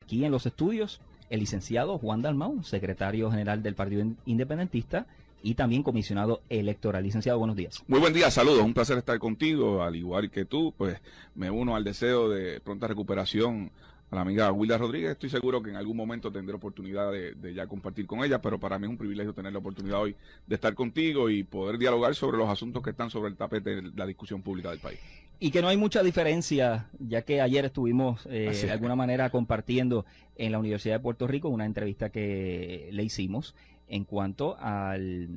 Aquí en los estudios, el licenciado Juan Dalmau, secretario general del Partido Independentista y también comisionado electoral. Licenciado, buenos días. Muy buen día, saludos, un placer estar contigo, al igual que tú, pues me uno al deseo de pronta recuperación a la amiga Wilda Rodríguez. Estoy seguro que en algún momento tendré oportunidad de ya compartir con ella, pero para mí es un privilegio tener la oportunidad hoy de estar contigo y poder dialogar sobre los asuntos que están sobre el tapete de la discusión pública del país. Y que no hay mucha diferencia, ya que ayer estuvimos de alguna manera compartiendo en la Universidad de Puerto Rico una entrevista que le hicimos en cuanto al...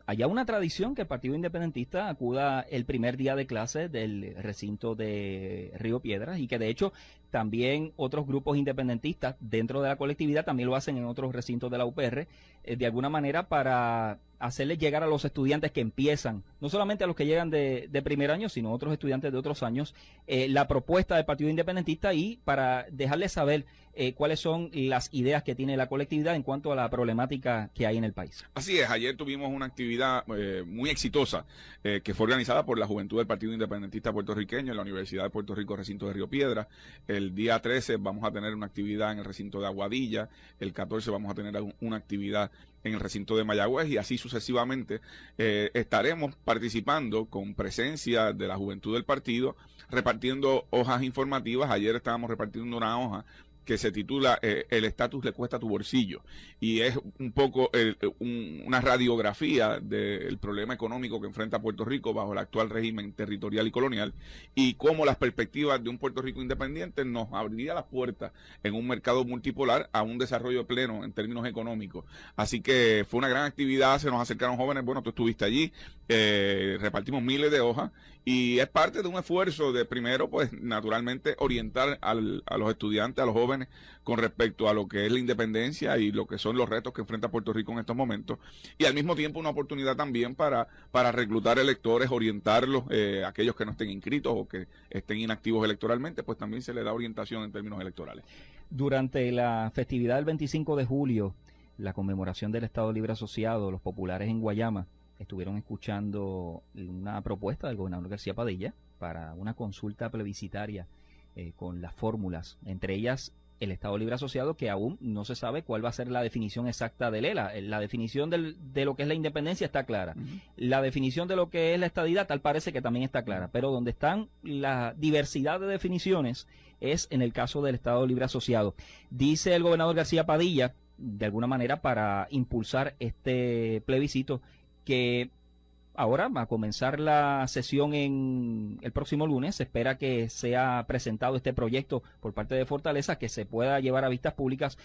Hay una tradición que el Partido Independentista acuda el primer día de clase del recinto de Río Piedras y que de hecho también otros grupos independentistas dentro de la colectividad también lo hacen en otros recintos de la UPR, de alguna manera para hacerles llegar a los estudiantes que empiezan, no solamente a los que llegan de primer año, sino a otros estudiantes de otros años, la propuesta del Partido Independentista y para dejarles saber cuáles son las ideas que tiene la colectividad en cuanto a la problemática que hay en el país. Así es, ayer tuvimos una actividad muy exitosa que fue organizada por la Juventud del Partido Independentista Puertorriqueño en la Universidad de Puerto Rico, recinto de Río Piedras. El día 13 vamos a tener una actividad en el recinto de Aguadilla, el 14 vamos a tener una actividad en el recinto de Mayagüez y así sucesivamente estaremos participando con presencia de la juventud del partido, repartiendo hojas informativas. Ayer estábamos repartiendo una hoja que se titula El estatus le cuesta tu bolsillo, y es un poco una radiografía del problema económico que enfrenta Puerto Rico bajo el actual régimen territorial y colonial, y cómo las perspectivas de un Puerto Rico independiente nos abriría las puertas en un mercado multipolar a un desarrollo pleno en términos económicos. Así que fue una gran actividad, se nos acercaron jóvenes, bueno, tú estuviste allí, repartimos miles de hojas, y es parte de un esfuerzo de primero, pues naturalmente orientar a los estudiantes, a los jóvenes, con respecto a lo que es la independencia y lo que son los retos que enfrenta Puerto Rico en estos momentos, y al mismo tiempo una oportunidad también para reclutar electores, orientarlos, aquellos que no estén inscritos o que estén inactivos electoralmente, pues también se les da orientación en términos electorales. Durante la festividad del 25 de julio, la conmemoración del Estado Libre Asociado, los populares en Guayama estuvieron escuchando una propuesta del gobernador García Padilla para una consulta plebiscitaria con las fórmulas, entre ellas el Estado Libre Asociado, que aún no se sabe cuál va a ser la definición exacta del ELA. La definición de lo que es la independencia está clara. La definición de lo que es la estadidad tal parece que también está clara, pero donde están la diversidad de definiciones es en el caso del Estado Libre Asociado. Dice el gobernador García Padilla, de alguna manera para impulsar este plebiscito, que ahora va a comenzar la sesión en el próximo lunes. Se espera que sea presentado este proyecto por parte de Fortaleza, que se pueda llevar a vistas públicas.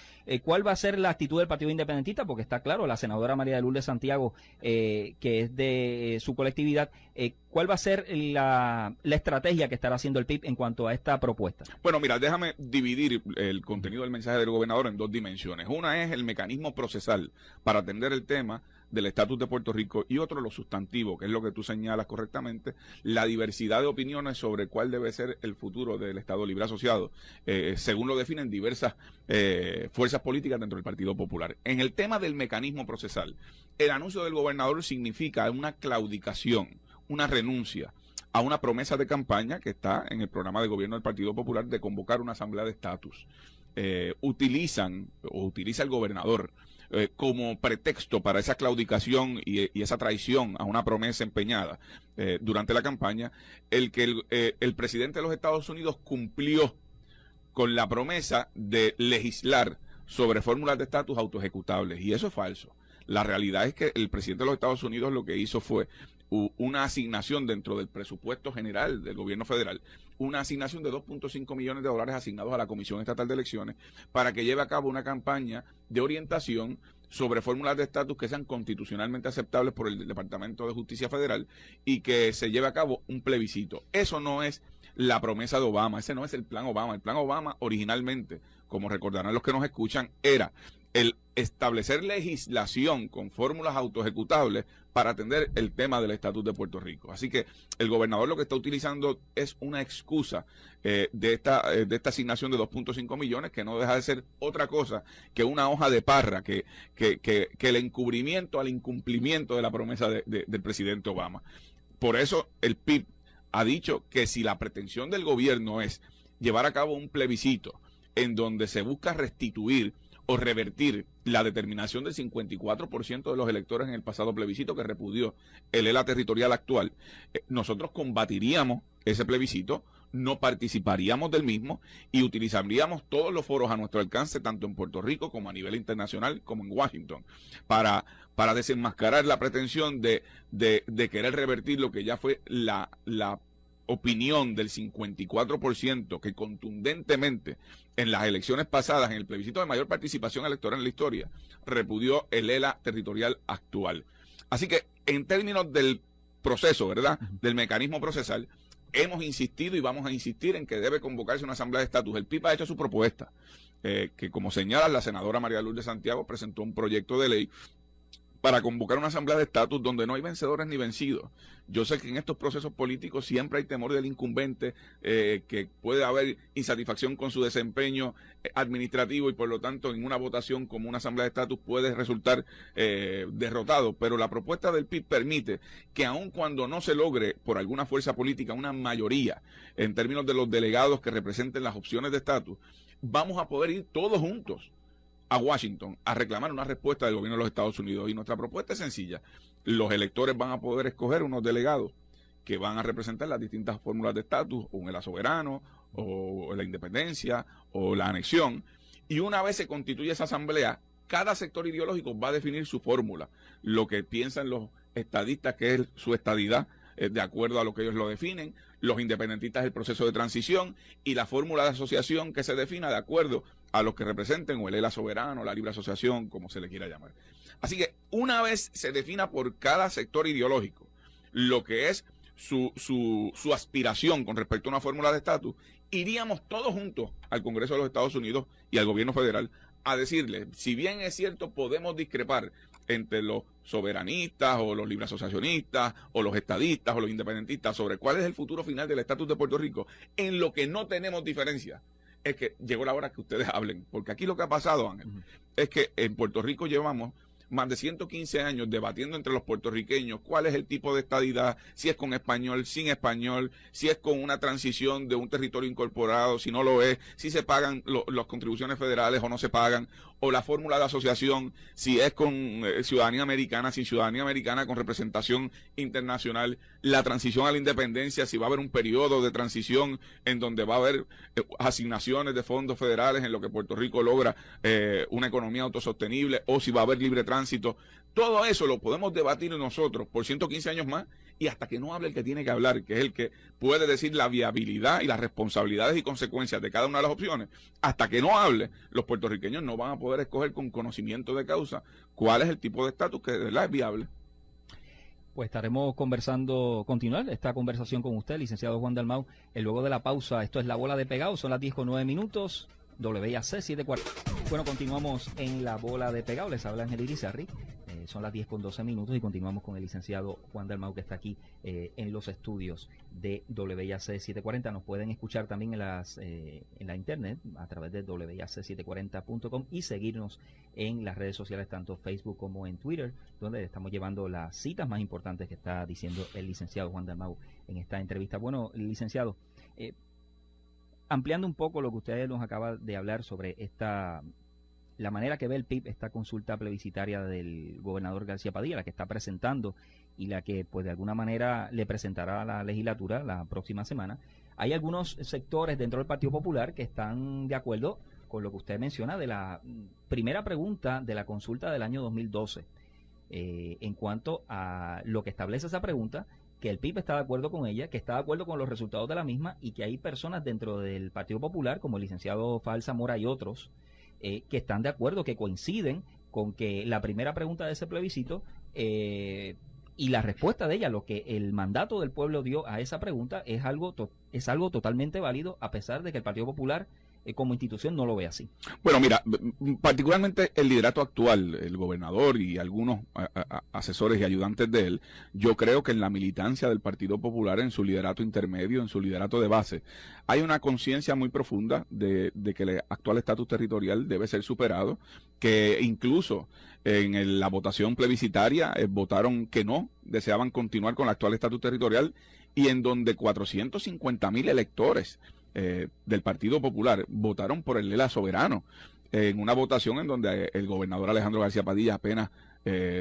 ¿Cuál va a ser la actitud del Partido Independentista? Porque está claro, la senadora María de Lourdes Santiago, que es de su colectividad, ¿cuál va a ser la estrategia que estará haciendo el PIB en cuanto a esta propuesta? Bueno, mira, déjame dividir el contenido del mensaje del gobernador en dos dimensiones. Una es el mecanismo procesal para atender el tema del estatus de Puerto Rico, y otro lo sustantivo, que es lo que tú señalas correctamente, la diversidad de opiniones sobre cuál debe ser el futuro del Estado Libre Asociado, según lo definen diversas fuerzas políticas dentro del Partido Popular. En el tema del mecanismo procesal, el anuncio del gobernador significa una claudicación, una renuncia a una promesa de campaña que está en el programa de gobierno del Partido Popular de convocar una asamblea de estatus. Utiliza el gobernador como pretexto para esa claudicación y esa traición a una promesa empeñada durante la campaña, el que el presidente de los Estados Unidos cumplió con la promesa de legislar sobre fórmulas de estatus autoejecutables, y eso es falso. La realidad es que el presidente de los Estados Unidos lo que hizo fue una asignación dentro del presupuesto general del gobierno federal, una asignación de $2.5 millones asignados a la Comisión Estatal de Elecciones para que lleve a cabo una campaña de orientación sobre fórmulas de estatus que sean constitucionalmente aceptables por el Departamento de Justicia Federal y que se lleve a cabo un plebiscito. Eso no es la promesa de Obama, ese no es el plan Obama. El plan Obama originalmente, como recordarán los que nos escuchan, era el establecer legislación con fórmulas autoejecutables para atender el tema del estatus de Puerto Rico. Así que el gobernador lo que está utilizando es una excusa de esta asignación de 2.5 millones, que no deja de ser otra cosa que una hoja de parra, que el encubrimiento al incumplimiento de la promesa del presidente Obama. Por eso el PIB ha dicho que si la pretensión del gobierno es llevar a cabo un plebiscito en donde se busca restituir o revertir la determinación del 54% de los electores en el pasado plebiscito que repudió el ELA territorial actual, nosotros combatiríamos ese plebiscito, no participaríamos del mismo y utilizaríamos todos los foros a nuestro alcance, tanto en Puerto Rico como a nivel internacional, como en Washington, para desenmascarar la pretensión de querer revertir lo que ya fue la opinión del 54% que contundentemente en las elecciones pasadas, en el plebiscito de mayor participación electoral en la historia, repudió el ELA territorial actual. Así que en términos del proceso, ¿verdad?, del mecanismo procesal, hemos insistido y vamos a insistir en que debe convocarse una asamblea de estatus. El PIB ha hecho su propuesta, que como señala la senadora María Lourdes Santiago, presentó un proyecto de ley para convocar una asamblea de estatus donde no hay vencedores ni vencidos. Yo sé que en estos procesos políticos siempre hay temor del incumbente, que puede haber insatisfacción con su desempeño administrativo y por lo tanto en una votación como una asamblea de estatus puede resultar derrotado. Pero la propuesta del PIB permite que aun cuando no se logre por alguna fuerza política una mayoría en términos de los delegados que representen las opciones de estatus, vamos a poder ir todos juntos a Washington a reclamar una respuesta del gobierno de los Estados Unidos. Y nuestra propuesta es sencilla: los electores van a poder escoger unos delegados que van a representar las distintas fórmulas de estatus, o el soberano, o la independencia, o la anexión, y una vez se constituye esa asamblea, cada sector ideológico va a definir su fórmula, lo que piensan los estadistas que es su estadidad, de acuerdo a lo que ellos lo definen, los independentistas el proceso de transición, y la fórmula de asociación que se defina de acuerdo a los que representen o el ELA soberano, la libre asociación, como se le quiera llamar. Así que una vez se defina por cada sector ideológico lo que es su aspiración con respecto a una fórmula de estatus, iríamos todos juntos al Congreso de los Estados Unidos y al gobierno federal a decirle, si bien es cierto podemos discrepar entre los soberanistas o los libre asociacionistas o los estadistas o los independentistas sobre cuál es el futuro final del estatus de Puerto Rico, en lo que no tenemos diferencia es que llegó la hora que ustedes hablen, porque aquí lo que ha pasado, Ángel, es que en Puerto Rico llevamos más de 115 años debatiendo entre los puertorriqueños cuál es el tipo de estadidad, si es con español, sin español, si es con una transición de un territorio incorporado, si no lo es, si se pagan las contribuciones federales o no se pagan, o la fórmula de asociación, si es con ciudadanía americana, sin ciudadanía americana, con representación internacional, la transición a la independencia, si va a haber un periodo de transición en donde va a haber asignaciones de fondos federales en lo que Puerto Rico logra una economía autosostenible, o si va a haber libre tránsito. Todo eso lo podemos debatir nosotros por 115 años más, y hasta que no hable el que tiene que hablar, que es el que puede decir la viabilidad y las responsabilidades y consecuencias de cada una de las opciones, hasta que no hable, los puertorriqueños no van a poder escoger con conocimiento de causa cuál es el tipo de estatus que de verdad es viable. Pues estaremos continuar esta conversación con usted, licenciado Juan Dalmau, luego de la pausa. Esto es La Bola de Pegado, son las 10:09, WIAC 740. Bueno, continuamos en La Bola de Pegado, les habla Ángel Irizarry, son las 10:12 y continuamos con el licenciado Juan Dalmau, que está aquí en los estudios de WIAC 740. Nos pueden escuchar también en la internet a través de WIAC740.com y seguirnos en las redes sociales, tanto Facebook como en Twitter, donde estamos llevando las citas más importantes que está diciendo el licenciado Juan Dalmau en esta entrevista. Bueno, licenciado, ampliando un poco lo que usted nos acaba de hablar sobre la manera que ve el PIB esta consulta plebiscitaria del gobernador García Padilla, la que está presentando y la que pues de alguna manera le presentará a la legislatura la próxima semana. Hay algunos sectores dentro del Partido Popular que están de acuerdo con lo que usted menciona de la primera pregunta de la consulta del año 2012, en cuanto a lo que establece esa pregunta, que el PIB está de acuerdo con ella, que está de acuerdo con los resultados de la misma, y que hay personas dentro del Partido Popular, como el licenciado Fael Zamora y otros, que están de acuerdo, que coinciden con que la primera pregunta de ese plebiscito y la respuesta de ella, lo que el mandato del pueblo dio a esa pregunta, es algo totalmente válido, a pesar de que el Partido Popular como institución no lo ve así. Bueno, mira, particularmente el liderato actual, el gobernador y algunos asesores y ayudantes de él, yo creo que en la militancia del Partido Popular, en su liderato intermedio, en su liderato de base, hay una conciencia muy profunda de que el actual estatus territorial debe ser superado, que incluso en la votación plebiscitaria votaron que no, deseaban continuar con el actual estatus territorial, y en donde 450,000 electores del Partido Popular votaron por el ELA soberano en una votación en donde el gobernador Alejandro García Padilla apenas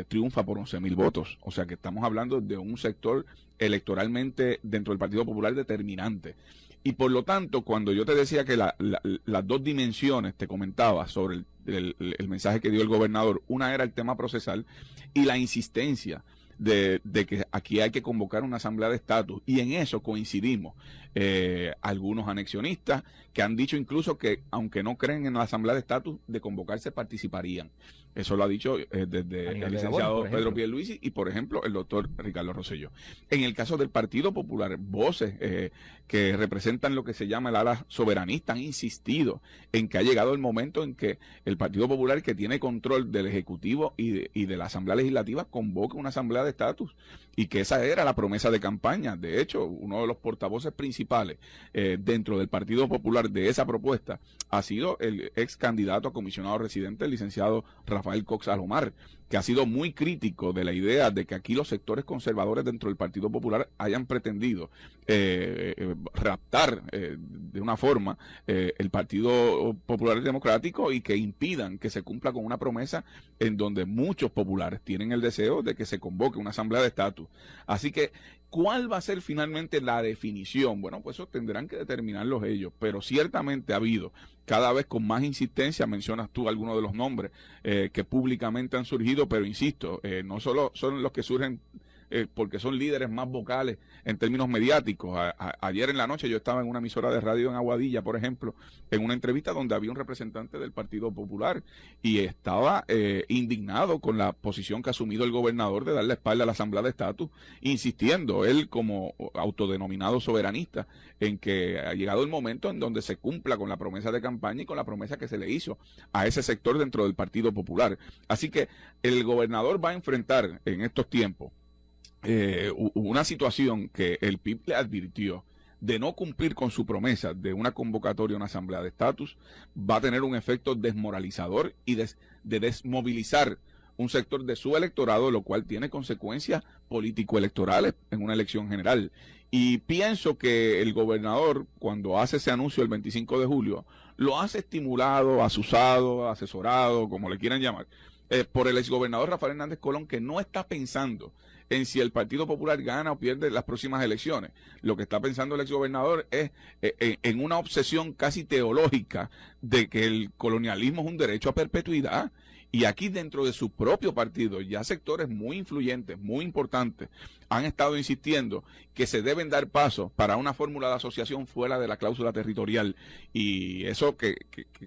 triunfa por 11,000 votos. O sea que estamos hablando de un sector electoralmente dentro del Partido Popular determinante. Y por lo tanto, cuando yo te decía que las dos dimensiones, te comentaba sobre el mensaje que dio el gobernador, una era el tema procesal y la insistencia de que aquí hay que convocar una asamblea de estatus, y en eso coincidimos. Algunos anexionistas que han dicho incluso que, aunque no creen en la asamblea de estatus, de convocarse participarían. Eso lo ha dicho desde el licenciado Pedro Pierluisi y, por ejemplo, el doctor Ricardo Rosselló. En el caso del Partido Popular, voces que representan lo que se llama el ala soberanista han insistido en que ha llegado el momento en que el Partido Popular, que tiene control del Ejecutivo y de la Asamblea Legislativa, convoque una asamblea de estatus, y que esa era la promesa de campaña. De hecho, uno de los portavoces principales dentro del Partido Popular de esa propuesta ha sido el ex candidato a comisionado residente, el licenciado Rafael Cox Alomar, que ha sido muy crítico de la idea de que aquí los sectores conservadores dentro del Partido Popular hayan pretendido raptar de una forma el Partido Popular Democrático, y que impidan que se cumpla con una promesa en donde muchos populares tienen el deseo de que se convoque una asamblea de estatus. Así que, ¿cuál va a ser finalmente la definición? Bueno, pues eso tendrán que determinarlos ellos, pero ciertamente ha habido cada vez con más insistencia, mencionas tú algunos de los nombres que públicamente han surgido, pero insisto, no solo son los que surgen porque son líderes más vocales en términos mediáticos. Ayer en la noche yo estaba en una emisora de radio en Aguadilla, por ejemplo, en una entrevista donde había un representante del Partido Popular y estaba indignado con la posición que ha asumido el gobernador de darle espalda a la Asamblea de Estatus, insistiendo él como autodenominado soberanista en que ha llegado el momento en donde se cumpla con la promesa de campaña y con la promesa que se le hizo a ese sector dentro del Partido Popular. Así que el gobernador va a enfrentar en estos tiempos una situación que el PIB le advirtió de no cumplir con su promesa de una convocatoria a una asamblea de estatus. Va a tener un efecto desmoralizador y de desmovilizar un sector de su electorado, lo cual tiene consecuencias político-electorales en una elección general. Y pienso que el gobernador, cuando hace ese anuncio el 25 de julio, lo hace estimulado, asusado, asesorado, como le quieran llamar, por el exgobernador Rafael Hernández Colón, que no está pensando en si el Partido Popular gana o pierde las próximas elecciones. Lo que está pensando el exgobernador es en una obsesión casi teológica de que el colonialismo es un derecho a perpetuidad. Y aquí dentro de su propio partido, ya sectores muy influyentes, muy importantes, han estado insistiendo que se deben dar pasos para una fórmula de asociación fuera de la cláusula territorial. Y eso que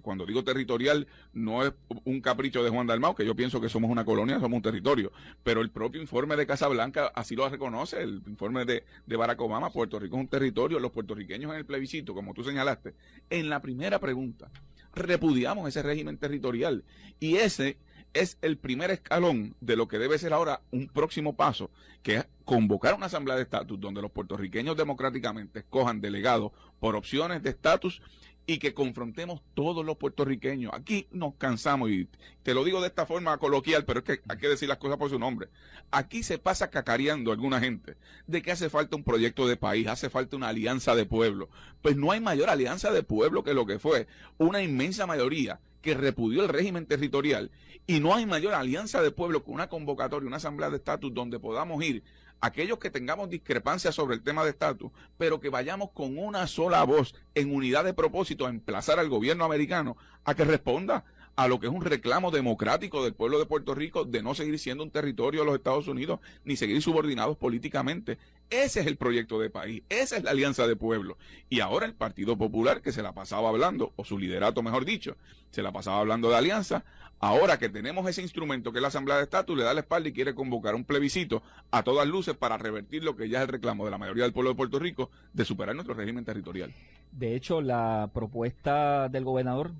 cuando digo territorial no es un capricho de Juan Dalmau, que yo pienso que somos una colonia, somos un territorio, pero el propio informe de Casablanca así lo reconoce, el informe de Barack Obama. Puerto Rico es un territorio, los puertorriqueños en el plebiscito, como tú señalaste, en la primera pregunta, repudiamos ese régimen territorial, y ese es el primer escalón de lo que debe ser ahora un próximo paso, que es convocar una asamblea de estatus donde los puertorriqueños democráticamente escojan delegados por opciones de estatus y que confrontemos todos los puertorriqueños. Aquí nos cansamos, y te lo digo de esta forma coloquial, pero es que hay que decir las cosas por su nombre. Aquí se pasa cacareando alguna gente de que hace falta un proyecto de país, hace falta una alianza de pueblo. Pues no hay mayor alianza de pueblo que lo que fue una inmensa mayoría que repudió el régimen territorial, y no hay mayor alianza de pueblo que una convocatoria, una asamblea de estatus donde podamos ir aquellos que tengamos discrepancias sobre el tema de estatus, pero que vayamos con una sola voz, en unidad de propósito, a emplazar al gobierno americano a que responda a lo que es un reclamo democrático del pueblo de Puerto Rico de no seguir siendo un territorio de los Estados Unidos, ni seguir subordinados políticamente. Ese es el proyecto de país, esa es la alianza de pueblo. Y ahora el Partido Popular, que se la pasaba hablando, o su liderato mejor dicho, se la pasaba hablando de alianza, ahora que tenemos ese instrumento que es la Asamblea de Estatus, le da la espalda y quiere convocar un plebiscito a todas luces para revertir lo que ya es el reclamo de la mayoría del pueblo de Puerto Rico de superar nuestro régimen territorial. De hecho, la propuesta del gobernador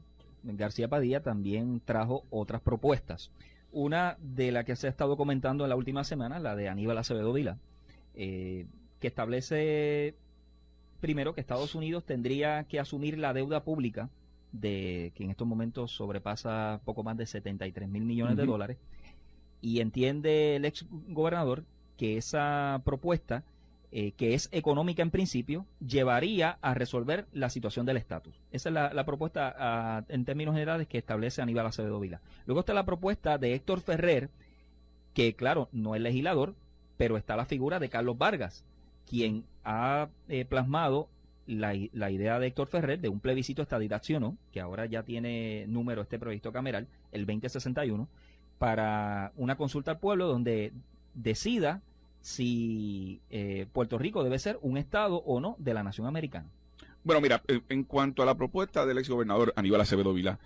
García Padilla también trajo otras propuestas. Una de la que se ha estado comentando en la última semana, la de Aníbal Acevedo Vilá, que establece primero que Estados Unidos tendría que asumir la deuda pública que en estos momentos sobrepasa poco más de 73,000 millones de dólares, y entiende el ex gobernador que esa propuesta que es económica en principio, llevaría a resolver la situación del estatus. Esa es la propuesta en términos generales que establece Aníbal Acevedo Vilá. Luego está la propuesta de Héctor Ferrer, que claro, no es legislador, pero está la figura de Carlos Vargas, quien ha plasmado la idea de Héctor Ferrer de un plebiscito estadidad sí o no, que ahora ya tiene número este proyecto cameral, el 2061, para una consulta al pueblo donde decida si Puerto Rico debe ser un estado o no de la nación americana. Bueno, mira, en cuanto a la propuesta del exgobernador Aníbal Acevedo Vilá,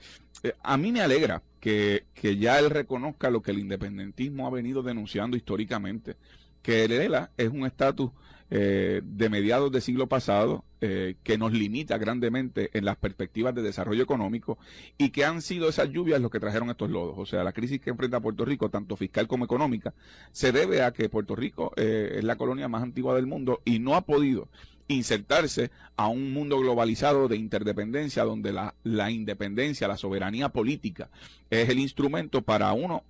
a mí me alegra que ya él reconozca lo que el independentismo ha venido denunciando históricamente, que el ELA es un estatus de mediados del siglo pasado que nos limita grandemente en las perspectivas de desarrollo económico y que han sido esas lluvias los que trajeron estos lodos. O sea, la crisis que enfrenta Puerto Rico, tanto fiscal como económica, se debe a que Puerto Rico es la colonia más antigua del mundo y no ha podido insertarse a un mundo globalizado de interdependencia donde la independencia, la soberanía política es el instrumento para uno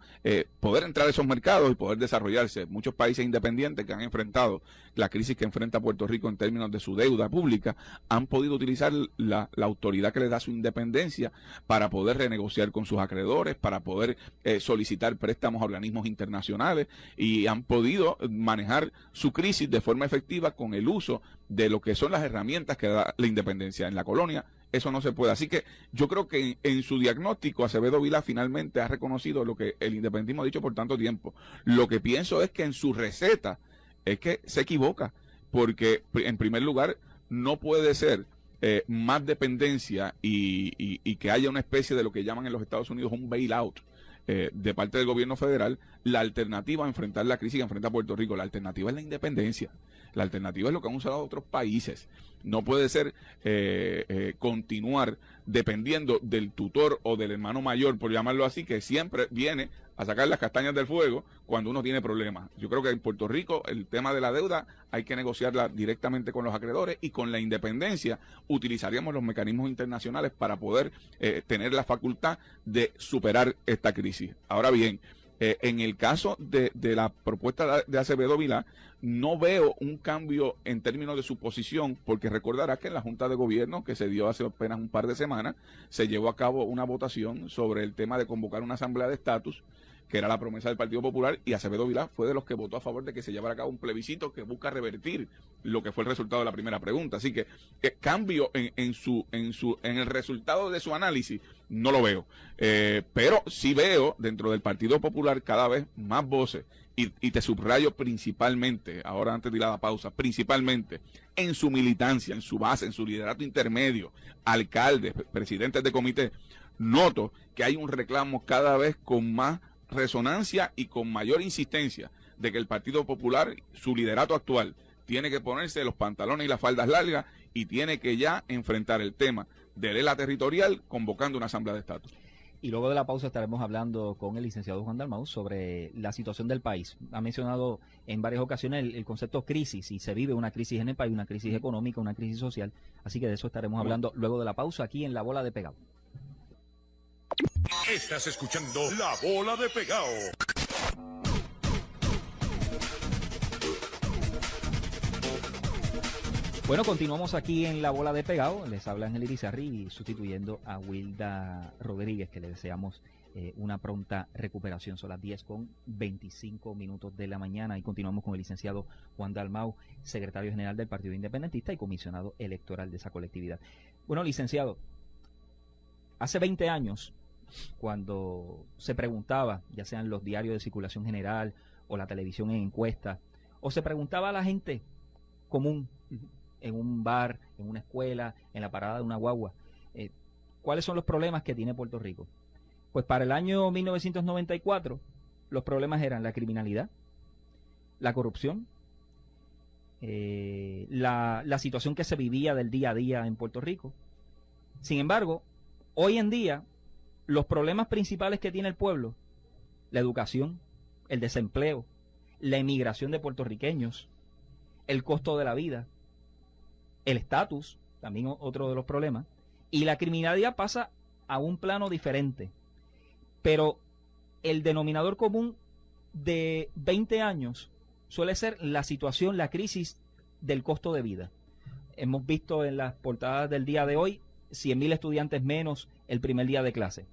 poder entrar a esos mercados y poder desarrollarse. Muchos países independientes que han enfrentado la crisis que enfrenta Puerto Rico en términos de su deuda pública han podido utilizar la autoridad que les da su independencia para poder renegociar con sus acreedores, para poder solicitar préstamos a organismos internacionales y han podido manejar su crisis de forma efectiva con el uso de lo que son las herramientas que da la independencia. En la colonia eso no se puede. Así que yo creo que en su diagnóstico Acevedo Vilá finalmente ha reconocido lo que el independentismo ha dicho por tanto tiempo. Lo que pienso es que en su receta es que se equivoca, porque en primer lugar no puede ser más dependencia y que haya una especie de lo que llaman en los Estados Unidos un bailout de parte del gobierno federal. La alternativa a enfrentar la crisis que enfrenta Puerto Rico, la alternativa es la independencia. La alternativa es lo que han usado otros países. No puede ser continuar dependiendo del tutor o del hermano mayor, por llamarlo así, que siempre viene a sacar las castañas del fuego cuando uno tiene problemas. Yo creo que en Puerto Rico el tema de la deuda hay que negociarla directamente con los acreedores y con la independencia utilizaríamos los mecanismos internacionales para poder tener la facultad de superar esta crisis. Ahora bien, en el caso de la propuesta de Acevedo Vilá, no veo un cambio en términos de su posición, porque recordará que en la Junta de Gobierno, que se dio hace apenas un par de semanas, se llevó a cabo una votación sobre el tema de convocar una asamblea de estatus, que era la promesa del Partido Popular, y Acevedo Vilá fue de los que votó a favor de que se llevara a cabo un plebiscito que busca revertir lo que fue el resultado de la primera pregunta. Así que cambio en el resultado de su análisis no lo veo, pero sí veo dentro del Partido Popular cada vez más voces y te subrayo principalmente, ahora antes de ir a la pausa, principalmente en su militancia, en su base, en su liderato intermedio, alcaldes, presidentes de comité. Noto que hay un reclamo cada vez con más resonancia y con mayor insistencia de que el Partido Popular, su liderato actual, tiene que ponerse los pantalones y las faldas largas y tiene que ya enfrentar el tema del ELA territorial convocando una asamblea de estatus. Y luego de la pausa estaremos hablando con el licenciado Juan Dalmau sobre la situación del país. Ha mencionado en varias ocasiones el concepto crisis, y se vive una crisis en el país, una crisis económica, una crisis social. Así que de eso estaremos hablando luego de la pausa aquí en La Bola de Pegado. Estás escuchando La Bola de Pegado. Bueno, continuamos aquí en La Bola de Pegado. Les habla Ángel Irizarry, sustituyendo a Wilda Rodríguez, que le deseamos una pronta recuperación. Son las 10:25 de la mañana y continuamos con el licenciado Juan Dalmau, secretario general del Partido Independentista y comisionado electoral de esa colectividad. Bueno, licenciado, hace 20 años, cuando se preguntaba, ya sean los diarios de circulación general o la televisión en encuestas, o se preguntaba a la gente común, en un bar, en una escuela, en la parada de una guagua, ¿cuáles son los problemas que tiene Puerto Rico? Pues para el año 1994, los problemas eran la criminalidad, la corrupción, la situación que se vivía del día a día en Puerto Rico. Sin embargo, hoy en día, los problemas principales que tiene el pueblo, la educación, el desempleo, la emigración de puertorriqueños, el costo de la vida, el estatus, también otro de los problemas, y la criminalidad pasa a un plano diferente. Pero el denominador común de 20 años suele ser la situación, la crisis del costo de vida. Hemos visto en las portadas del día de hoy 100.000 estudiantes menos el primer día de clase.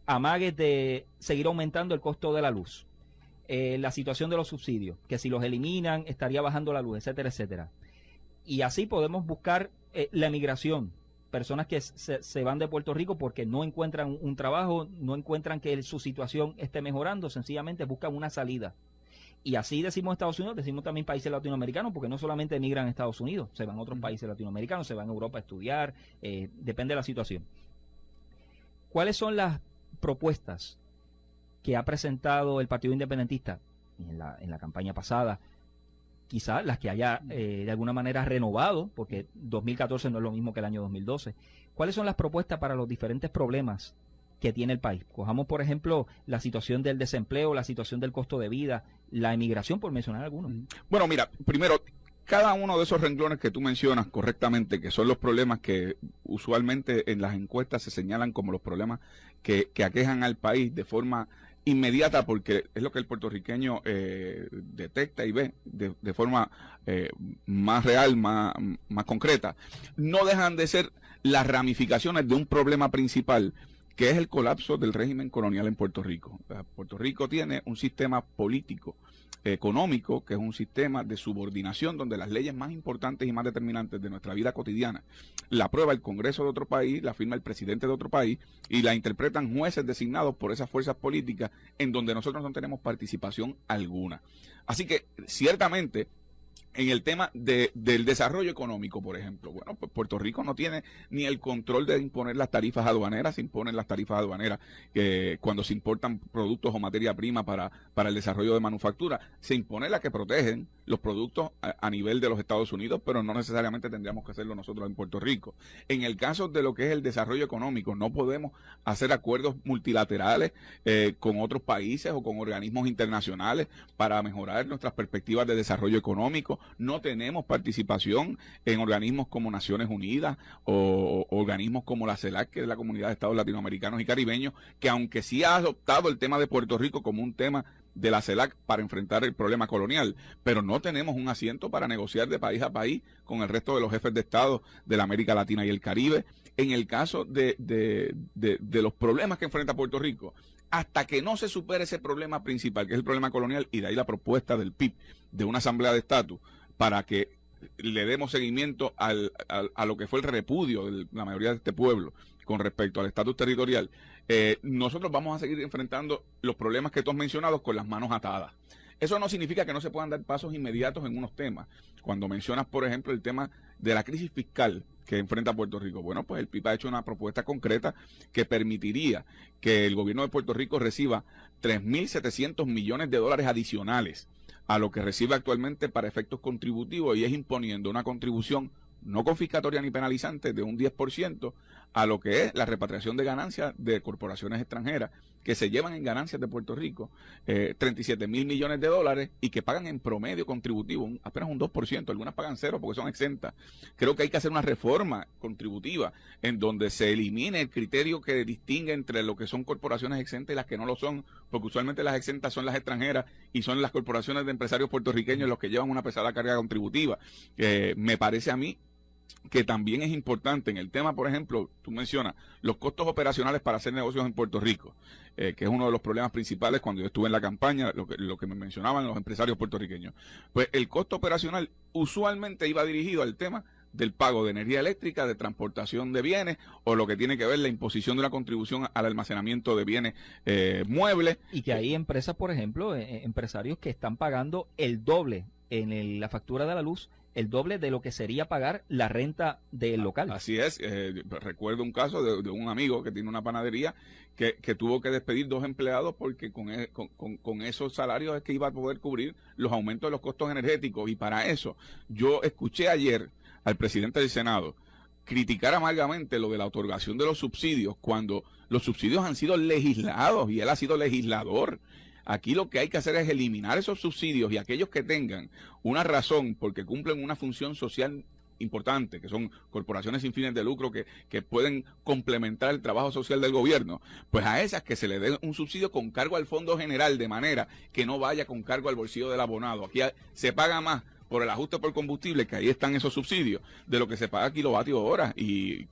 Amagues de seguir aumentando el costo de la luz. La situación de los subsidios, que si los eliminan estaría bajando la luz, etcétera, etcétera. Y así podemos buscar la emigración. Personas que se van de Puerto Rico porque no encuentran un trabajo, no encuentran que su situación esté mejorando, sencillamente buscan una salida. Y así decimos Estados Unidos, decimos también países latinoamericanos, porque no solamente emigran a Estados Unidos, se van a otros países latinoamericanos, se van a Europa a estudiar, depende de la situación. ¿Cuáles son las propuestas que ha presentado el Partido Independentista en la campaña pasada? Quizás las que haya de alguna manera renovado, porque 2014 no es lo mismo que el año 2012. ¿Cuáles son las propuestas para los diferentes problemas que tiene el país? Cojamos, por ejemplo, la situación del desempleo, la situación del costo de vida, la emigración, por mencionar algunos. Bueno, mira, primero, cada uno de esos renglones que tú mencionas correctamente, que son los problemas que usualmente en las encuestas se señalan como los problemas que aquejan al país de forma inmediata, porque es lo que el puertorriqueño detecta y ve de forma más real, más concreta, no dejan de ser las ramificaciones de un problema principal, que es el colapso del régimen colonial en Puerto Rico. Puerto Rico tiene un sistema político, económico, que es un sistema de subordinación donde las leyes más importantes y más determinantes de nuestra vida cotidiana la aprueba el Congreso de otro país, la firma el presidente de otro país y la interpretan jueces designados por esas fuerzas políticas en donde nosotros no tenemos participación alguna. Así que ciertamente en el tema del desarrollo económico, por ejemplo, bueno, pues Puerto Rico no tiene ni el control de imponer las tarifas aduaneras. Se imponen las tarifas aduaneras cuando se importan productos o materia prima para el desarrollo de manufactura. Se impone la que protegen los productos a nivel de los Estados Unidos, pero no necesariamente tendríamos que hacerlo nosotros en Puerto Rico. En el caso de lo que es el desarrollo económico, no podemos hacer acuerdos multilaterales con otros países o con organismos internacionales para mejorar nuestras perspectivas de desarrollo económico. No tenemos participación en organismos como Naciones Unidas o organismos como la CELAC, que es la Comunidad de Estados Latinoamericanos y Caribeños, que aunque sí ha adoptado el tema de Puerto Rico como un tema de la CELAC para enfrentar el problema colonial, pero no tenemos un asiento para negociar de país a país con el resto de los jefes de Estado de la América Latina y el Caribe. En el caso de los problemas que enfrenta Puerto Rico, hasta que no se supere ese problema principal, que es el problema colonial, y de ahí la propuesta del PIB de una asamblea de estatus para que le demos seguimiento a lo que fue el repudio de la mayoría de este pueblo con respecto al estatus territorial, nosotros vamos a seguir enfrentando los problemas que tú has mencionado con las manos atadas. Eso no significa que no se puedan dar pasos inmediatos en unos temas. Cuando mencionas, por ejemplo, el tema de la crisis fiscal que enfrenta Puerto Rico, bueno, pues el PIB ha hecho una propuesta concreta que permitiría que el gobierno de Puerto Rico reciba 3.700 millones de dólares adicionales a lo que recibe actualmente para efectos contributivos, y es imponiendo una contribución no confiscatoria ni penalizante de un 10% a lo que es la repatriación de ganancias de corporaciones extranjeras que se llevan en ganancias de Puerto Rico 37.000 millones de dólares y que pagan en promedio contributivo apenas un 2%, algunas pagan cero porque son exentas. Creo que hay que hacer una reforma contributiva en donde se elimine el criterio que distingue entre lo que son corporaciones exentas y las que no lo son, porque usualmente las exentas son las extranjeras y son las corporaciones de empresarios puertorriqueños los que llevan una pesada carga contributiva. Me parece a mí que también es importante en el tema, por ejemplo, tú mencionas los costos operacionales para hacer negocios en Puerto Rico, que es uno de los problemas principales cuando yo estuve en la campaña, lo que me mencionaban los empresarios puertorriqueños. Pues el costo operacional usualmente iba dirigido al tema del pago de energía eléctrica, de transportación de bienes, o lo que tiene que ver la imposición de una contribución al almacenamiento de bienes muebles. Y que hay empresas, por ejemplo, empresarios que están pagando el doble en la factura de la luz, el doble de lo que sería pagar la renta del local. Así es. Recuerdo un caso de un amigo que tiene una panadería que tuvo que despedir 2 empleados porque con esos salarios es que iba a poder cubrir los aumentos de los costos energéticos. Y para eso, yo escuché ayer al presidente del Senado criticar amargamente lo de la otorgación de los subsidios cuando los subsidios han sido legislados y él ha sido legislador. Aquí lo que hay que hacer es eliminar esos subsidios y aquellos que tengan una razón porque cumplen una función social importante, que son corporaciones sin fines de lucro que pueden complementar el trabajo social del gobierno, pues a esas que se le dé un subsidio con cargo al fondo general, de manera que no vaya con cargo al bolsillo del abonado. Aquí se paga más por el ajuste por combustible, que ahí están esos subsidios, de lo que se paga kilovatio hora, y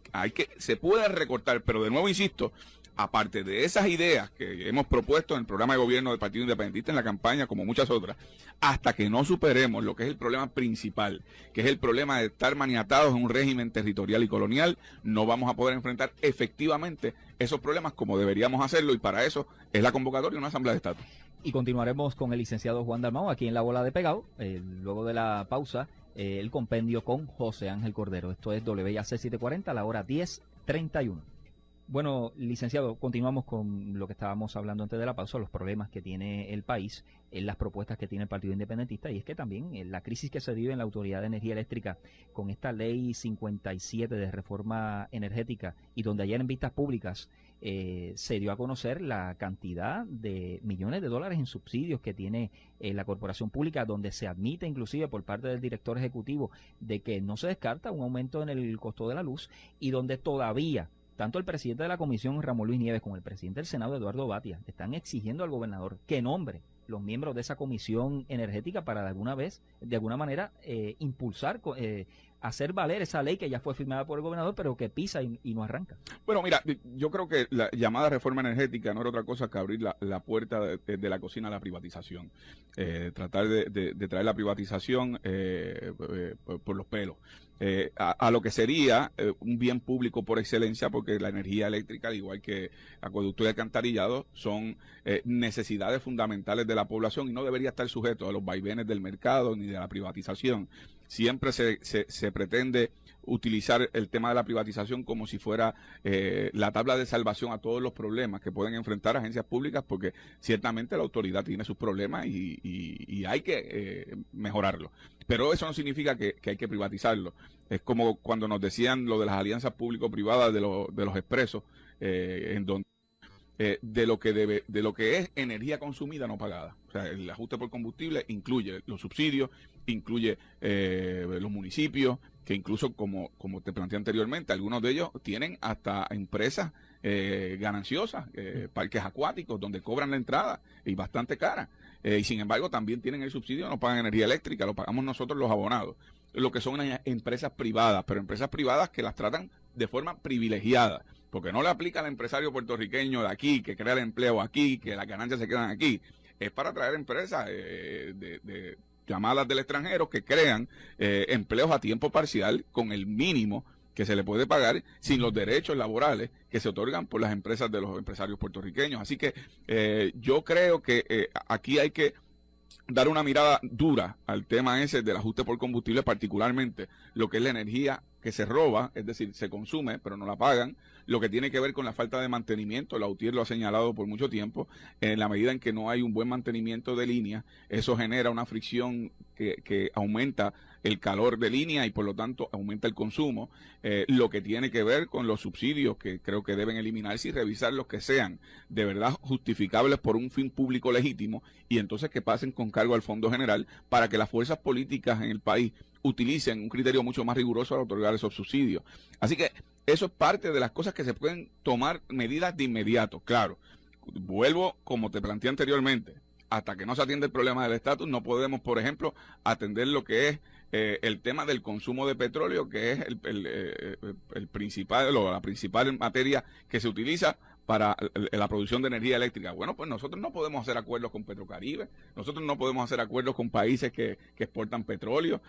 se puede recortar, pero de nuevo insisto, aparte de esas ideas que hemos propuesto en el programa de gobierno del Partido Independentista en la campaña, como muchas otras, hasta que no superemos lo que es el problema principal, que es el problema de estar maniatados en un régimen territorial y colonial, no vamos a poder enfrentar efectivamente esos problemas como deberíamos hacerlo, y para eso es la convocatoria de una asamblea de estatus. Y continuaremos con el licenciado Juan Dalmau aquí en La Bola de Pegado, luego de la pausa, el compendio con José Ángel Cordero. Esto es WIAC 740, a la hora 10:31. Bueno, licenciado, continuamos con lo que estábamos hablando antes de la pausa, los problemas que tiene el país, las propuestas que tiene el Partido Independentista, y es que también la crisis que se vive en la Autoridad de Energía Eléctrica con esta ley 57 de reforma energética, y donde ayer en vistas públicas se dio a conocer la cantidad de millones de dólares en subsidios que tiene la corporación pública, donde se admite inclusive por parte del director ejecutivo de que no se descarta un aumento en el costo de la luz, y donde todavía tanto el presidente de la comisión, Ramón Luis Nieves, como el presidente del Senado, Eduardo Batia, están exigiendo al gobernador que nombre los miembros de esa comisión energética para de alguna manera, impulsar, hacer valer esa ley que ya fue firmada por el gobernador, pero que pisa y no arranca. Bueno, mira, yo creo que la llamada reforma energética no era otra cosa que abrir la puerta de la cocina a la privatización. Tratar de traer la privatización por los pelos. A lo que sería un bien público por excelencia, porque la energía eléctrica, al igual que acueducto y alcantarillado, son necesidades fundamentales de la población y no debería estar sujeto a los vaivenes del mercado ni de la privatización. Siempre se pretende utilizar el tema de la privatización como si fuera la tabla de salvación a todos los problemas que pueden enfrentar agencias públicas, porque ciertamente la autoridad tiene sus problemas y hay que mejorarlo. Pero eso no significa que hay que privatizarlo. Es como cuando nos decían lo de las alianzas público-privadas de los expresos, en donde de lo que es energía consumida no pagada. O sea, el ajuste por combustible incluye los subsidios, incluye los municipios, que incluso como te planteé anteriormente, algunos de ellos tienen hasta empresas gananciosas, parques acuáticos, donde cobran la entrada y bastante cara. Y sin embargo también tienen el subsidio, no pagan energía eléctrica, lo pagamos nosotros los abonados. Lo que son empresas privadas, pero empresas privadas que las tratan de forma privilegiada, porque no le aplica al empresario puertorriqueño de aquí, que crea el empleo aquí, que las ganancias se quedan aquí. Es para traer empresas de llamadas del extranjero que crean empleos a tiempo parcial con el mínimo que se le puede pagar, sin los derechos laborales que se otorgan por las empresas de los empresarios puertorriqueños. Así que yo creo que aquí hay que dar una mirada dura al tema ese del ajuste por combustible, particularmente lo que es la energía que se roba, es decir, se consume pero no la pagan, lo que tiene que ver con la falta de mantenimiento. La UTIER lo ha señalado por mucho tiempo. En la medida en que no hay un buen mantenimiento de línea, eso genera una fricción que aumenta el calor de línea y por lo tanto aumenta el consumo. Lo que tiene que ver con los subsidios, que creo que deben eliminarse y revisar los que sean de verdad justificables por un fin público legítimo, y entonces que pasen con cargo al Fondo General para que las fuerzas políticas en el país utilicen un criterio mucho más riguroso al otorgar esos subsidios. Así que eso es parte de las cosas que se pueden tomar medidas de inmediato. Claro, vuelvo como te planteé anteriormente, hasta que no se atiende el problema del estatus, no podemos, por ejemplo, atender lo que es el tema del consumo de petróleo, que es el principal, o la principal materia que se utiliza para la producción de energía eléctrica. Bueno, pues nosotros no podemos hacer acuerdos con Petrocaribe, nosotros no podemos hacer acuerdos con países que exportan petróleo,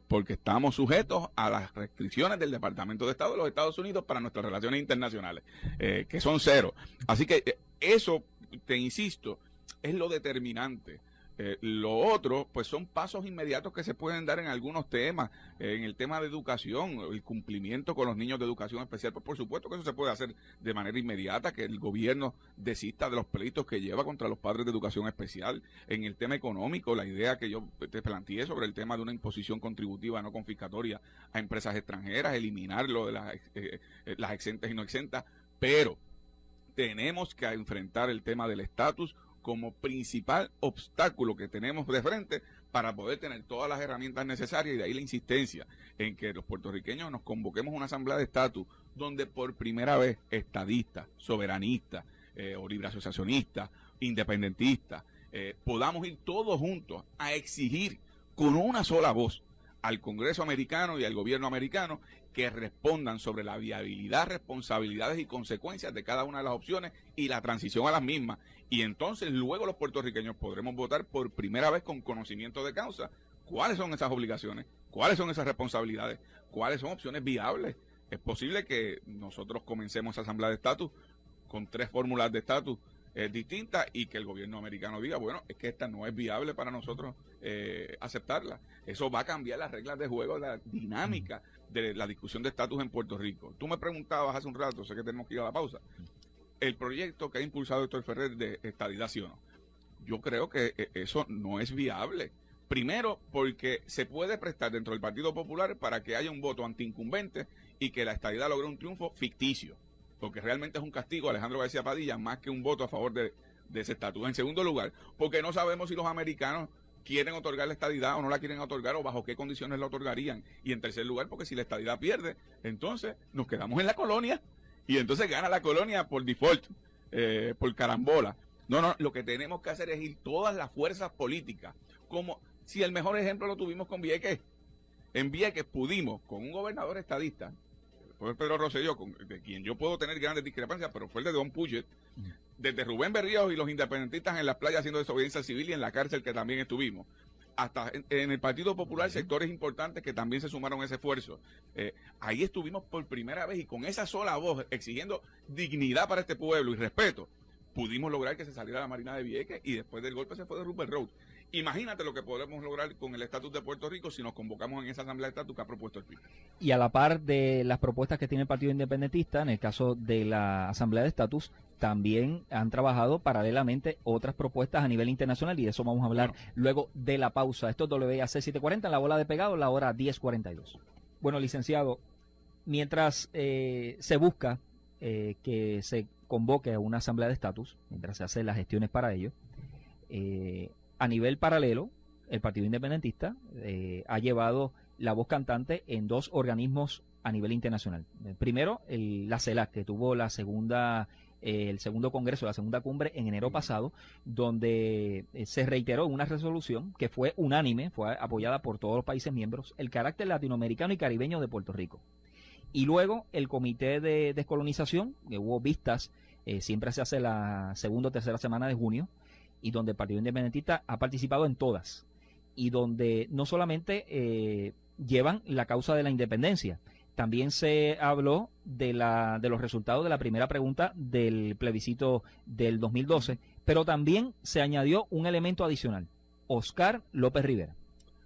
porque estamos sujetos a las restricciones del Departamento de Estado de los Estados Unidos para nuestras relaciones internacionales, que son cero. Así que eso, te insisto, es lo determinante. Lo otro, pues son pasos inmediatos que se pueden dar en algunos temas, en el tema de educación, el cumplimiento con los niños de educación especial, pues por supuesto que eso se puede hacer de manera inmediata, que el gobierno desista de los pleitos que lleva contra los padres de educación especial. En el tema económico, la idea que yo te planteé sobre el tema de una imposición contributiva no confiscatoria a empresas extranjeras, eliminarlo de las exentas y no exentas, pero tenemos que enfrentar el tema del estatus como principal obstáculo que tenemos de frente para poder tener todas las herramientas necesarias, y de ahí la insistencia en que los puertorriqueños nos convoquemos a una asamblea de estatus donde por primera vez estadistas, soberanistas, o libre asociacionistas, independentistas, podamos ir todos juntos a exigir con una sola voz al Congreso americano y al gobierno americano que respondan sobre la viabilidad, responsabilidades y consecuencias de cada una de las opciones y la transición a las mismas. Y entonces luego los puertorriqueños podremos votar por primera vez con conocimiento de causa. ¿Cuáles son esas obligaciones? ¿Cuáles son esas responsabilidades? ¿Cuáles son opciones viables? Es posible que nosotros comencemos esa asamblea de estatus con 3 fórmulas de estatus distintas y que el gobierno americano diga, bueno, es que esta no es viable para nosotros aceptarla. Eso va a cambiar las reglas de juego, la dinámica de la discusión de estatus en Puerto Rico. Tú me preguntabas hace un rato, sé que tenemos que ir a la pausa, el proyecto que ha impulsado Héctor Ferrer de estadidad, ¿sí o no? Yo creo que eso no es viable. Primero, porque se puede prestar dentro del Partido Popular para que haya un voto antiincumbente y que la estadidad logre un triunfo ficticio, porque realmente es un castigo a Alejandro García Padilla más que un voto a favor de ese estatus. En segundo lugar, porque no sabemos si los americanos quieren otorgar la estadidad o no la quieren otorgar o bajo qué condiciones la otorgarían. Y en tercer lugar, porque si la estadidad pierde, entonces nos quedamos en la colonia y entonces gana la colonia por default, por carambola. No, lo que tenemos que hacer es ir todas las fuerzas políticas, como si el mejor ejemplo lo tuvimos con Vieques. En Vieques pudimos, con un gobernador estadista, fue Pedro Rosselló, de quien yo puedo tener grandes discrepancias, pero fue el de Don Puget, desde Rubén Berríos y los independentistas en las playas haciendo desobediencia civil y en la cárcel que también estuvimos, hasta en el Partido Popular sectores importantes que también se sumaron a ese esfuerzo. Ahí estuvimos por primera vez y con esa sola voz exigiendo dignidad para este pueblo y respeto, pudimos lograr que se saliera la Marina de Vieques y después del golpe se fue de Rupert Road. Imagínate lo que podemos lograr con el estatus de Puerto Rico si nos convocamos en esa asamblea de estatus que ha propuesto el PIB. Y a la par de las propuestas que tiene el Partido Independentista, en el caso de la asamblea de estatus, también han trabajado paralelamente otras propuestas a nivel internacional y de eso vamos a hablar luego de la pausa. Esto es WAC 740, en la bola de pegado, la hora 10:42. Bueno, licenciado, mientras se busca que se convoque a una asamblea de estatus, mientras se hacen las gestiones para ello, a nivel paralelo, el Partido Independentista ha llevado la voz cantante en 2 organismos a nivel internacional. Primero, la CELAC, que tuvo el segundo congreso, la segunda cumbre en enero pasado, donde se reiteró en una resolución que fue unánime, fue apoyada por todos los países miembros, el carácter latinoamericano y caribeño de Puerto Rico. Y luego el Comité de Descolonización, que hubo vistas, siempre se hace la segunda o tercera semana de junio, y donde el Partido Independentista ha participado en todas, y donde no solamente llevan la causa de la independencia, también se habló de los resultados de la primera pregunta del plebiscito del 2012, pero también se añadió un elemento adicional, Oscar López Rivera.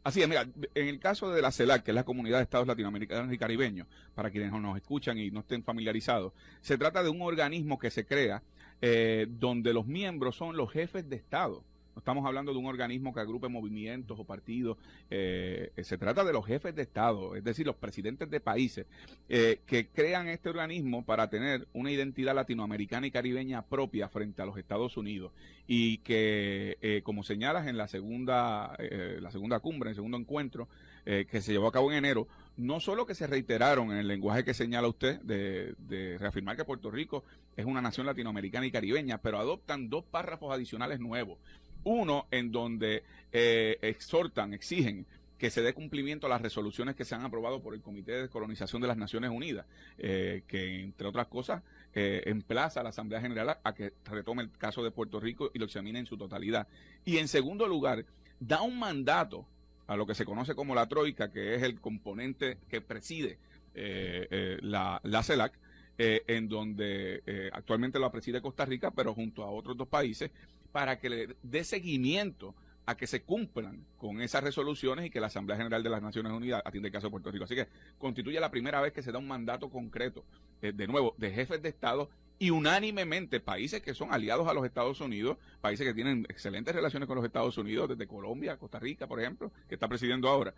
Así es, mira, en el caso de la CELAC, que es la Comunidad de Estados Latinoamericanos y Caribeños, para quienes nos escuchan y no estén familiarizados, se trata de un organismo que se crea donde los miembros son los jefes de Estado. No estamos hablando de un organismo que agrupe movimientos o partidos, se trata de los jefes de Estado, es decir, los presidentes de países que crean este organismo para tener una identidad latinoamericana y caribeña propia frente a los Estados Unidos y que, como señalas en la segunda cumbre, en el segundo encuentro que se llevó a cabo en enero, no solo que se reiteraron en el lenguaje que señala usted de reafirmar que Puerto Rico es una nación latinoamericana y caribeña, pero adoptan 2 párrafos adicionales nuevos. Uno en donde exigen que se dé cumplimiento a las resoluciones que se han aprobado por el Comité de Descolonización de las Naciones Unidas, que entre otras cosas emplaza a la Asamblea General a que retome el caso de Puerto Rico y lo examine en su totalidad. Y en segundo lugar, da un mandato a lo que se conoce como la Troika, que es el componente que preside la CELAC, en donde actualmente la preside Costa Rica, pero junto a otros 2 países, para que le dé seguimiento a que se cumplan con esas resoluciones y que la Asamblea General de las Naciones Unidas atiende el caso de Puerto Rico. Así que constituye la primera vez que se da un mandato concreto, de nuevo, de jefes de Estado y unánimemente países que son aliados a los Estados Unidos, países que tienen excelentes relaciones con los Estados Unidos, desde Colombia, Costa Rica, por ejemplo, que está presidiendo ahora,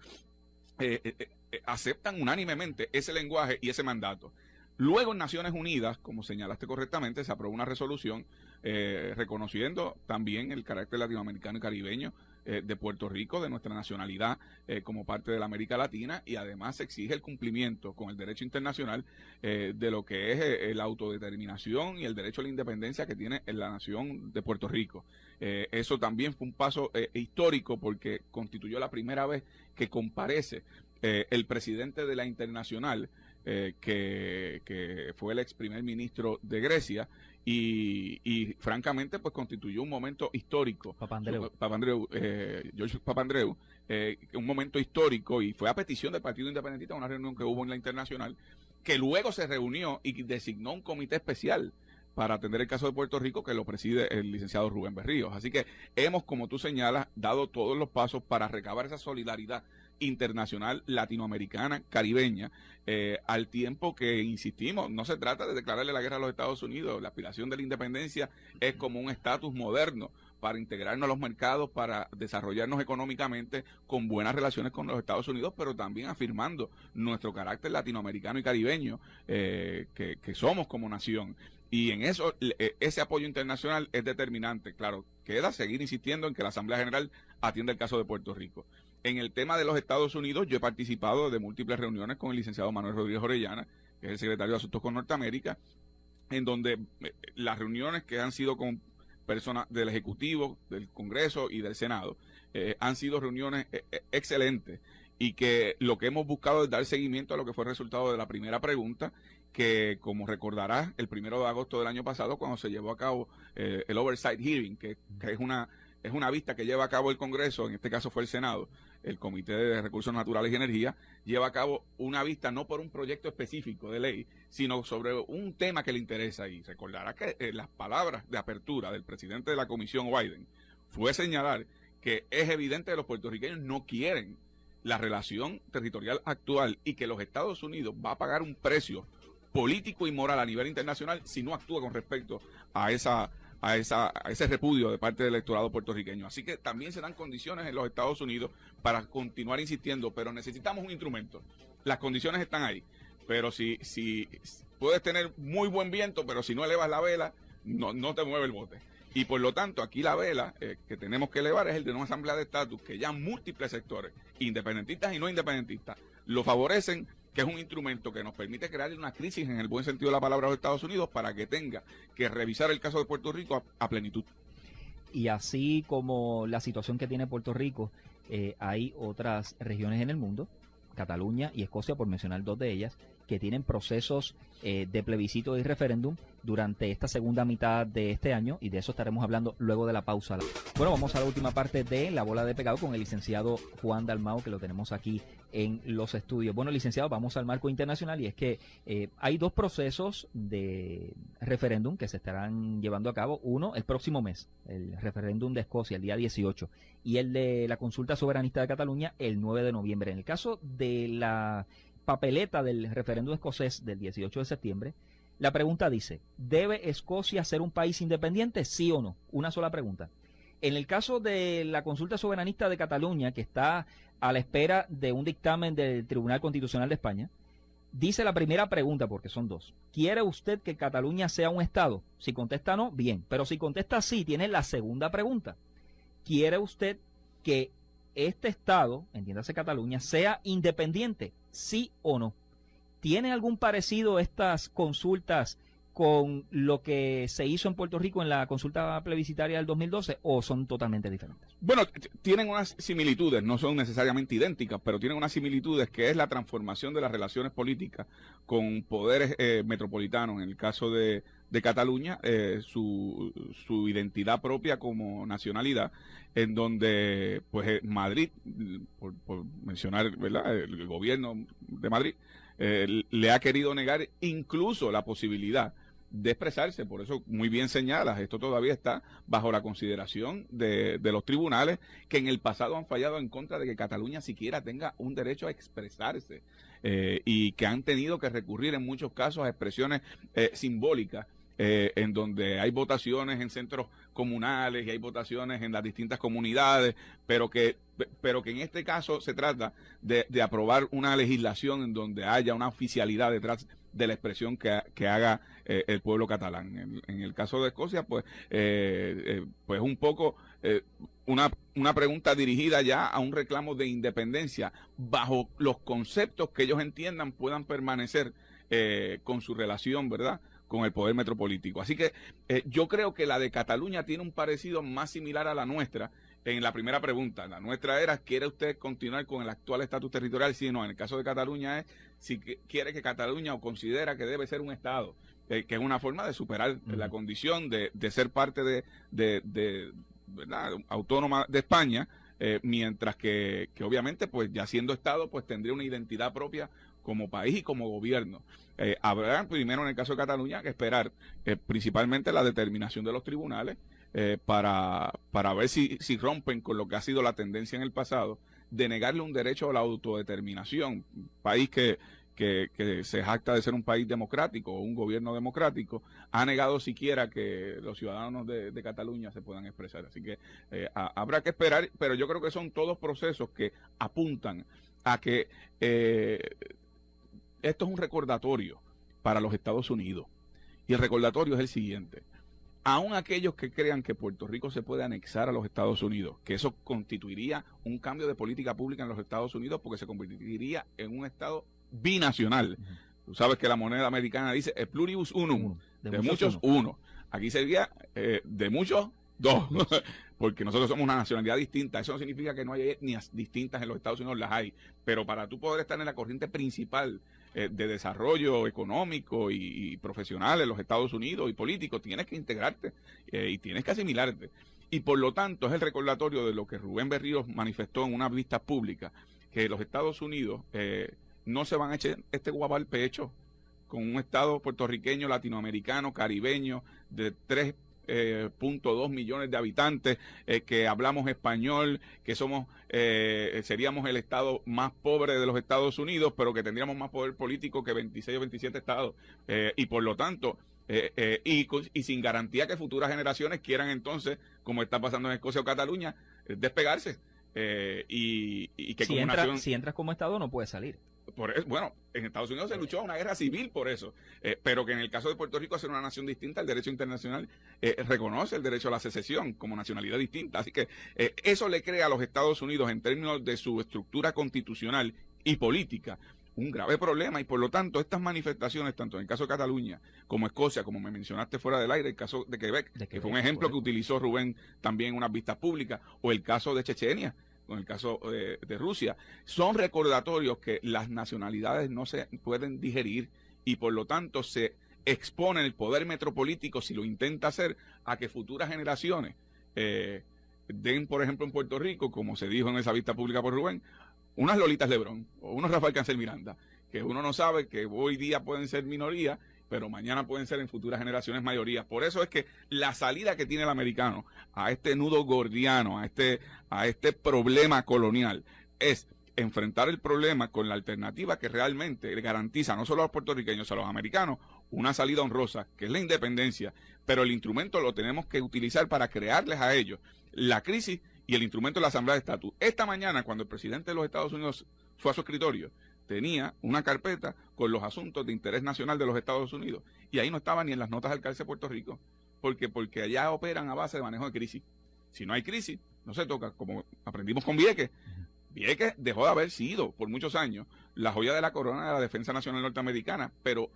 aceptan unánimemente ese lenguaje y ese mandato. Luego en Naciones Unidas, como señalaste correctamente, se aprobó una resolución reconociendo también el carácter latinoamericano y caribeño de Puerto Rico, de nuestra nacionalidad como parte de la América Latina, y además se exige el cumplimiento con el derecho internacional de lo que es la autodeterminación y el derecho a la independencia que tiene la nación de Puerto Rico. Eso también fue un paso histórico porque constituyó la primera vez que comparece el presidente de la Internacional, que fue el ex primer ministro de Grecia, y francamente pues constituyó un momento histórico. George Papandreou, un momento histórico, y fue a petición del Partido Independentista una reunión que hubo en la Internacional, que luego se reunió y designó un comité especial para atender el caso de Puerto Rico, que lo preside el licenciado Rubén Berríos. Así que hemos, como tú señalas, dado todos los pasos para recabar esa solidaridad internacional, latinoamericana, caribeña, al tiempo que, insistimos, no se trata de declararle la guerra a los Estados Unidos. La aspiración de la independencia es como un estatus moderno para integrarnos a los mercados, para desarrollarnos económicamente con buenas relaciones con los Estados Unidos, pero también afirmando nuestro carácter latinoamericano y caribeño que somos como nación. Y en eso, ese apoyo internacional es determinante. Claro, queda seguir insistiendo en que la Asamblea General atienda el caso de Puerto Rico. En el tema de los Estados Unidos, yo he participado de múltiples reuniones con el licenciado Manuel Rodríguez Orellana, que es el secretario de Asuntos con Norteamérica, en donde las reuniones que han sido con personas del Ejecutivo, del Congreso y del Senado, han sido reuniones excelentes, y que lo que hemos buscado es dar seguimiento a lo que fue el resultado de la primera pregunta, que, como recordarás, el 1 de agosto del año pasado, cuando se llevó a cabo el Oversight Hearing, que es una vista que lleva a cabo el Congreso, en este caso fue el Senado, el Comité de Recursos Naturales y Energía, lleva a cabo una vista no por un proyecto específico de ley, sino sobre un tema que le interesa. Y recordará que las palabras de apertura del presidente de la Comisión, Wyden, fue señalar que es evidente que los puertorriqueños no quieren la relación territorial actual, y que los Estados Unidos va a pagar un precio político y moral a nivel internacional si no actúa con respecto a ese repudio de parte del electorado puertorriqueño. Así que también se dan condiciones en los Estados Unidos para continuar insistiendo, pero necesitamos un instrumento. Las condiciones están ahí, pero si puedes tener muy buen viento, pero si no elevas la vela, no te mueve el bote. Y por lo tanto, aquí la vela que tenemos que elevar es el de una asamblea de estatus que ya múltiples sectores, independentistas y no independentistas, lo favorecen, que es un instrumento que nos permite crear una crisis, en el buen sentido de la palabra, de los Estados Unidos, para que tenga que revisar el caso de Puerto Rico a plenitud. Y así como la situación que tiene Puerto Rico, hay otras regiones en el mundo, Cataluña y Escocia, por mencionar dos de ellas, que tienen procesos de plebiscito y referéndum durante esta segunda mitad de este año, y de eso estaremos hablando luego de la pausa. Bueno, vamos a la última parte de La Bola de Pegado con el licenciado Juan Dalmau, que lo tenemos aquí en los estudios. Bueno, licenciado, vamos al marco internacional, y es que hay dos procesos de referéndum que se estarán llevando a cabo. Uno, el próximo mes, el referéndum de Escocia, el día 18, y el de la consulta soberanista de Cataluña, el 9 de noviembre. En el caso de la papeleta del referéndum escocés del 18 de septiembre, la pregunta dice: ¿debe Escocia ser un país independiente, sí o no? Una sola pregunta. En el caso de la consulta soberanista de Cataluña, que está a la espera de un dictamen del Tribunal Constitucional de España, dice la primera pregunta, porque son dos: ¿quiere usted que Cataluña sea un estado? Si contesta no, bien, pero si contesta sí, tiene la segunda pregunta: ¿quiere usted que este estado, entiéndase Cataluña, sea independiente, sí o no? ¿Tiene algún parecido estas consultas con lo que se hizo en Puerto Rico en la consulta plebiscitaria del 2012, o son totalmente diferentes? Bueno, tienen unas similitudes, no son necesariamente idénticas, pero tienen unas similitudes, que es la transformación de las relaciones políticas con poderes metropolitanos. En el caso de Cataluña, su identidad propia como nacionalidad, en donde pues Madrid, por mencionar, ¿verdad?, el gobierno de Madrid le ha querido negar incluso la posibilidad de expresarse. Por eso, muy bien señalas, esto todavía está bajo la consideración de los tribunales, que en el pasado han fallado en contra de que Cataluña siquiera tenga un derecho a expresarse, y que han tenido que recurrir en muchos casos a expresiones simbólicas, en donde hay votaciones en centros comunales y hay votaciones en las distintas comunidades, pero que en este caso se trata de aprobar una legislación en donde haya una oficialidad detrás de la expresión que haga el pueblo catalán. En el caso de Escocia, pues un poco una pregunta dirigida ya a un reclamo de independencia bajo los conceptos que ellos entiendan puedan permanecer con su relación, ¿verdad?, con el poder metropolítico. Así que yo creo que la de Cataluña tiene un parecido más similar a la nuestra en la primera pregunta. La nuestra era, ¿quiere usted continuar con el actual estatus territorial? Sí, no. En el caso de Cataluña es si quiere que Cataluña o considera que debe ser un Estado, que es una forma de superar la condición de ser parte de ¿verdad?, autónoma de España, mientras que obviamente pues ya siendo Estado pues tendría una identidad propia como país y como gobierno. Habrá primero en el caso de Cataluña que esperar principalmente la determinación de los tribunales para ver si rompen con lo que ha sido la tendencia en el pasado de negarle un derecho a la autodeterminación. País que se jacta de ser un país democrático o un gobierno democrático, ha negado siquiera que los ciudadanos de Cataluña se puedan expresar. Así que habrá que esperar, pero yo creo que son todos procesos que apuntan a que esto es un recordatorio para los Estados Unidos. Y el recordatorio es el siguiente: aún aquellos que crean que Puerto Rico se puede anexar a los Estados Unidos, que eso constituiría un cambio de política pública en los Estados Unidos porque se convertiría en un Estado binacional. Tú sabes que la moneda americana dice pluribus unum, de muchos uno. Aquí sería de muchos dos, porque nosotros somos una nacionalidad distinta. Eso no significa que no haya etnias distintas en los Estados Unidos, las hay, pero para tú poder estar en la corriente principal de desarrollo económico y profesional en los Estados Unidos y político, tienes que integrarte y tienes que asimilarte. Y por lo tanto es el recordatorio de lo que Rubén Berríos manifestó en una vista pública, que los Estados Unidos no se van a echar este guapo al pecho con un Estado puertorriqueño, latinoamericano, caribeño, de 3.2 millones de habitantes, que hablamos español, que seríamos el estado más pobre de los Estados Unidos, pero que tendríamos más poder político que 26 o 27 estados, y por lo tanto y sin garantía que futuras generaciones quieran entonces, como está pasando en Escocia o Cataluña, despegarse, y que si como nación, si entras como estado no puedes salir. Bueno, en Estados Unidos se luchó una guerra civil por eso, pero que en el caso de Puerto Rico, hacer una nación distinta, el derecho internacional reconoce el derecho a la secesión como nacionalidad distinta. Así que eso le crea a los Estados Unidos, en términos de su estructura constitucional y política, un grave problema, y por lo tanto estas manifestaciones, tanto en el caso de Cataluña como Escocia, como me mencionaste fuera del aire, el caso de Quebec, que fue un ejemplo que utilizó Rubén también en unas vistas públicas, o el caso de Chechenia, con el caso de Rusia, son recordatorios que las nacionalidades no se pueden digerir y por lo tanto se expone el poder metropolítico, si lo intenta hacer, a que futuras generaciones den, por ejemplo, en Puerto Rico, como se dijo en esa vista pública por Rubén, unas Lolitas Lebrón o unos Rafael Cancel Miranda, que uno no sabe que hoy día pueden ser minoría, pero mañana pueden ser en futuras generaciones mayorías. Por eso es que la salida que tiene el americano a este nudo gordiano, a este problema colonial, es enfrentar el problema con la alternativa que realmente le garantiza no solo a los puertorriqueños, a los americanos, una salida honrosa, que es la independencia, pero el instrumento lo tenemos que utilizar para crearles a ellos la crisis y el instrumento de la Asamblea de Estatus. Esta mañana, cuando el presidente de los Estados Unidos fue a su escritorio, tenía una carpeta con los asuntos de interés nacional de los Estados Unidos, y ahí no estaba ni en las notas del cárcel de Puerto Rico, porque allá operan a base de manejo de crisis. Si no hay crisis, no se toca, como aprendimos con Vieques. Vieques dejó de haber sido, por muchos años, la joya de la corona de la defensa nacional norteamericana, pero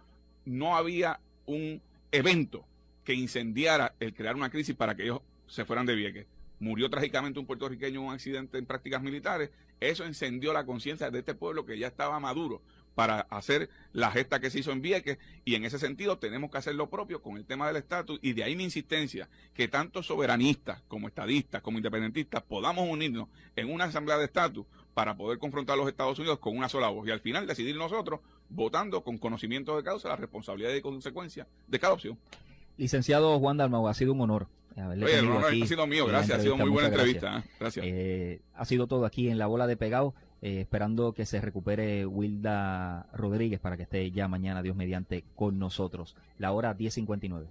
no había un evento que incendiara el crear una crisis para que ellos se fueran de Vieques. Murió trágicamente un puertorriqueño en un accidente en prácticas militares. Eso encendió la conciencia de este pueblo que ya estaba maduro para hacer la gesta que se hizo en Vieques, y en ese sentido tenemos que hacer lo propio con el tema del estatus, y de ahí mi insistencia, que tanto soberanistas como estadistas como independentistas podamos unirnos en una asamblea de estatus para poder confrontar a los Estados Unidos con una sola voz, y al final decidir nosotros, votando con conocimiento de causa, la responsabilidad y consecuencia de cada opción. Licenciado Juan Dalmau, ha sido un honor haberle tenido aquí. Ha sido mío, gracias, ha sido muy buena entrevista. Gracias. Ha sido todo aquí en La Bola de Pegado, esperando que se recupere Wilda Rodríguez para que esté ya mañana, Dios mediante, con nosotros. La hora 10:59.